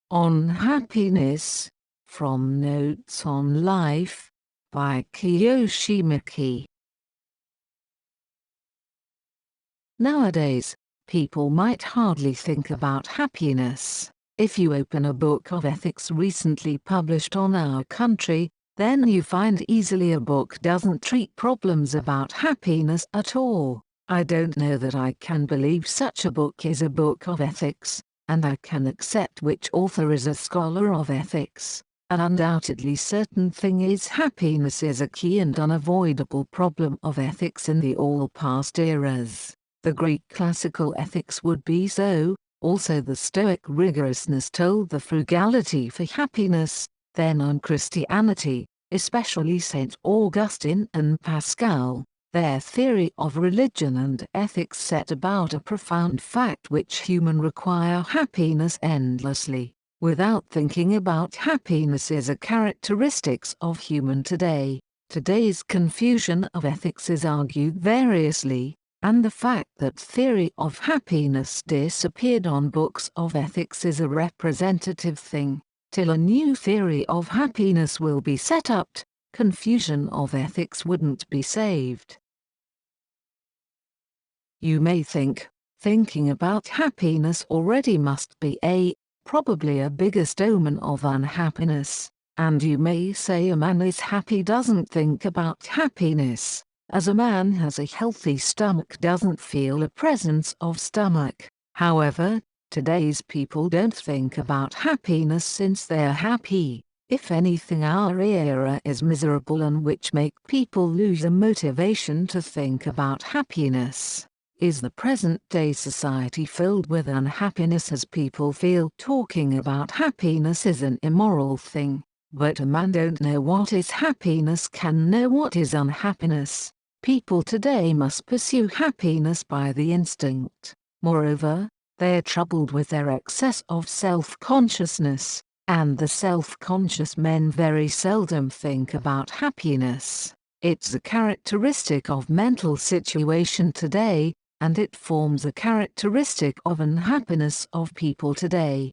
On Happiness, from Notes on Life, by Kiyoshi Miki. Nowadays, people might hardly think about happiness. If you open a book of ethics recently published on our country, then you find easily a book doesn't treat problems about happiness at all. I don't know that I can believe such a book is a book of ethics, and I can accept which author is a scholar of ethics. An undoubtedly certain thing is happiness is a key and unavoidable problem of ethics in the all past eras. The Greek classical ethics would be so, also the Stoic rigorousness told the frugality for happiness, then on Christianity, especially St. Augustine and Pascal. Their theory of religion and ethics set about a profound fact which human require happiness endlessly, without thinking about happiness is a characteristics of human today. Today's confusion of ethics is argued variously, and the fact that theory of happiness disappeared on books of ethics is a representative thing. Till a new theory of happiness will be set up, confusion of ethics wouldn't be saved. You may think, thinking about happiness already must be probably a biggest omen of unhappiness, and you may say a man is happy doesn't think about happiness, as a man has a healthy stomach doesn't feel a presence of stomach. However, today's people don't think about happiness since they're happy. If anything, our era is miserable and which make people lose a motivation to think about happiness. Is the present-day society filled with unhappiness as people feel talking about happiness is an immoral thing, but a man don't know what is happiness can know what is unhappiness. People today must pursue happiness by the instinct. Moreover, they are troubled with their excess of self-consciousness, and the self-conscious men very seldom think about happiness. It's a characteristic of mental situation today, and it forms a characteristic of unhappiness of people today.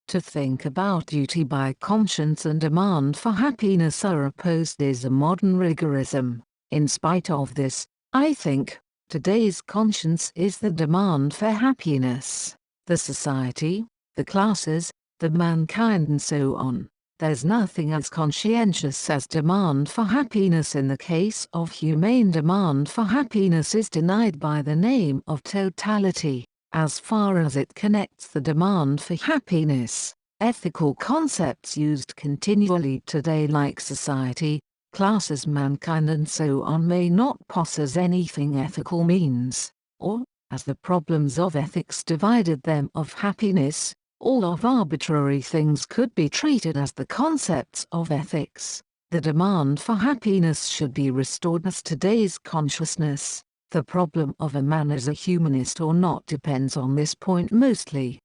To think about duty by conscience and demand for happiness are opposed is a modern rigorism. In spite of this, I think, today's conscience is the demand for happiness. The society, the classes, the mankind and so on. There's nothing as conscientious as demand for happiness. In the case of humane demand for happiness is denied by the name of totality. As far as it connects the demand for happiness, ethical concepts used continually today like society, classes, mankind and so on may not possess anything ethical means, or, as the problems of ethics divided them of happiness, all of arbitrary things could be treated as the concepts of ethics. The demand for happiness should be restored as today's consciousness. The problem of a man is a humanist or not depends on this point mostly.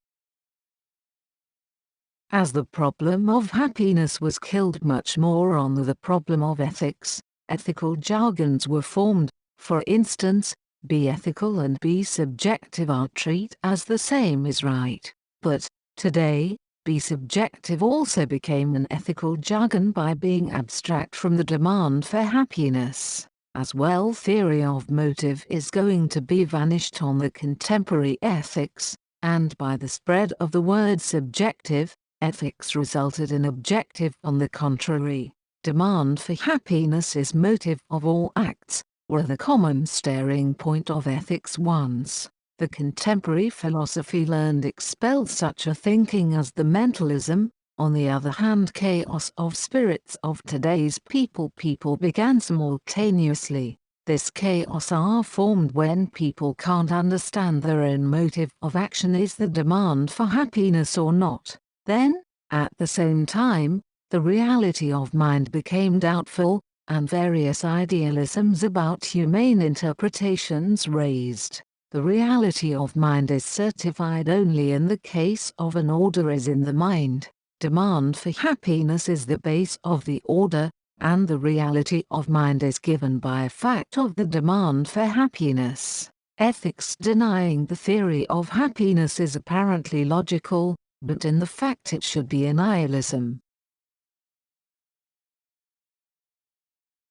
As the problem of happiness was killed much more on the problem of ethics, ethical jargons were formed. For instance, be ethical and be subjective are treated as the same as right. But, today, be subjective also became an ethical jargon by being abstract from the demand for happiness. As well, theory of motive is going to be vanished on the contemporary ethics, and by the spread of the word subjective, ethics resulted in objective. On the contrary, demand for happiness is motive of all acts, were the common starting point of ethics once. The contemporary philosophy learned expelled such a thinking as the mentalism. On the other hand, chaos of spirits of today's people began simultaneously. This chaos are formed when people can't understand their own motive of action is the demand for happiness or not. Then, at the same time, the reality of mind became doubtful, and various idealisms about humane interpretations raised. The reality of mind is certified only in the case of an order is in the mind. Demand for happiness is the base of the order, and the reality of mind is given by a fact of the demand for happiness. Ethics denying the theory of happiness is apparently logical, but in the fact it should be a nihilism.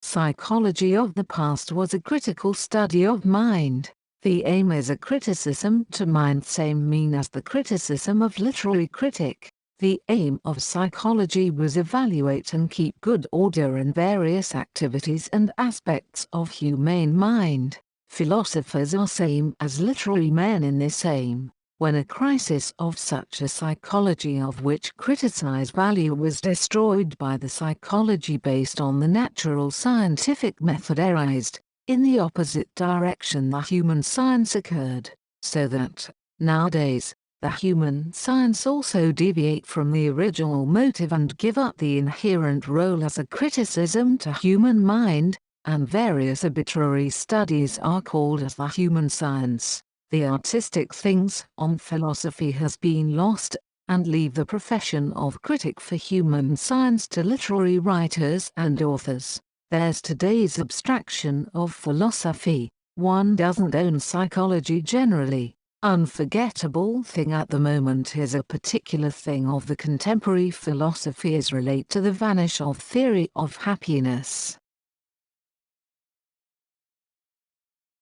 Psychology of the past was a critical study of mind. The aim is a criticism to mind, same mean as the criticism of literary critic. The aim of psychology was evaluate and keep good order in various activities and aspects of humane mind. Philosophers are same as literary men in this aim. When a crisis of such a psychology of which criticize value was destroyed by the psychology based on the natural scientific method arised, in the opposite direction the human science occurred, so that, nowadays, the human science also deviate from the original motive and give up the inherent role as a criticism to human mind, and various arbitrary studies are called as the human science. The artistic things on philosophy has been lost, and leave the profession of critic for human science to literary writers and authors. There's today's abstraction of philosophy. One doesn't own psychology generally. Unforgettable thing at the moment is a particular thing of the contemporary philosophies relate to the vanish of theory of happiness.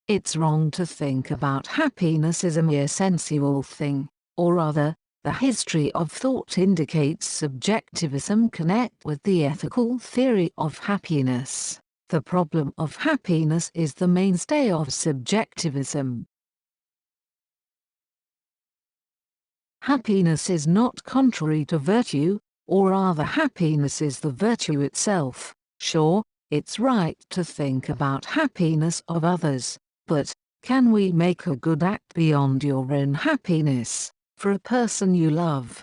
It's wrong to think about happiness as a mere sensual thing, or rather, the history of thought indicates subjectivism connect with the ethical theory of happiness. The problem of happiness is the mainstay of subjectivism. Happiness is not contrary to virtue, or rather happiness is the virtue itself. Sure, it's right to think about happiness of others, but can we make a good act beyond your own happiness, for a person you love?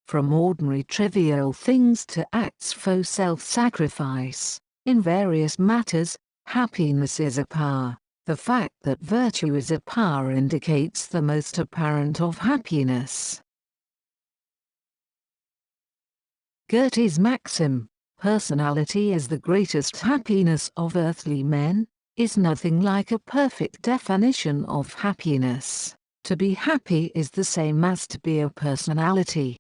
From ordinary trivial things to acts for self-sacrifice, in various matters, happiness is a power. The fact that virtue is a power indicates the most apparent of happiness. Goethe's maxim, personality is the greatest happiness of earthly men, is nothing like a perfect definition of happiness. To be happy is the same as to be a personality.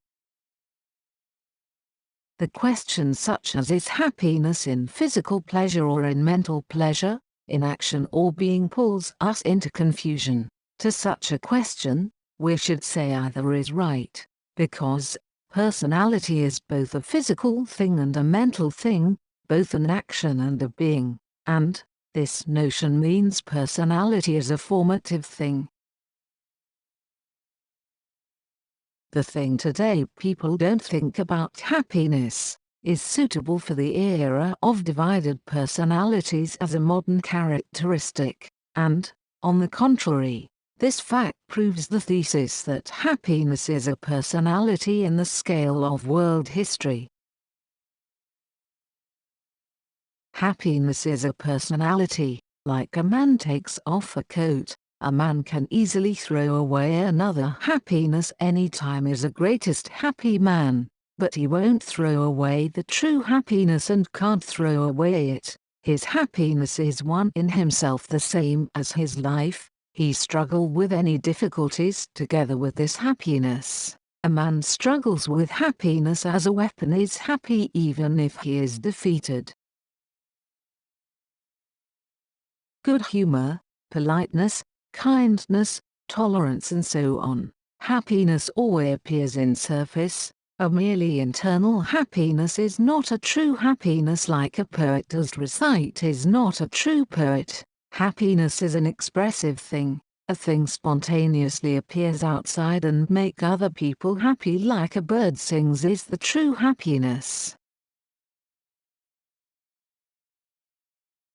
The question such as is happiness in physical pleasure or in mental pleasure, in action or being pulls us into confusion. To such a question, we should say either is right, because personality is both a physical thing and a mental thing, both an action and a being, and this notion means personality is a formative thing. The thing today people don't think about happiness is suitable for the era of divided personalities as a modern characteristic, and, on the contrary, this fact proves the thesis that happiness is a personality in the scale of world history. Happiness is a personality. Like a man takes off a coat, a man can easily throw away another. Happiness anytime is a greatest happy man. But he won't throw away the true happiness and can't throw away it. His happiness is one in himself, the same as his life. He struggle with any difficulties together with this happiness. A man struggles with happiness as a weapon, is happy even if he is defeated. Good humor, politeness, kindness, tolerance and so on. Happiness always appears in surface. A merely internal happiness is not a true happiness, like a poet does recite is not a true poet. Happiness is an expressive thing, a thing spontaneously appears outside and make other people happy, like a bird sings is the true happiness.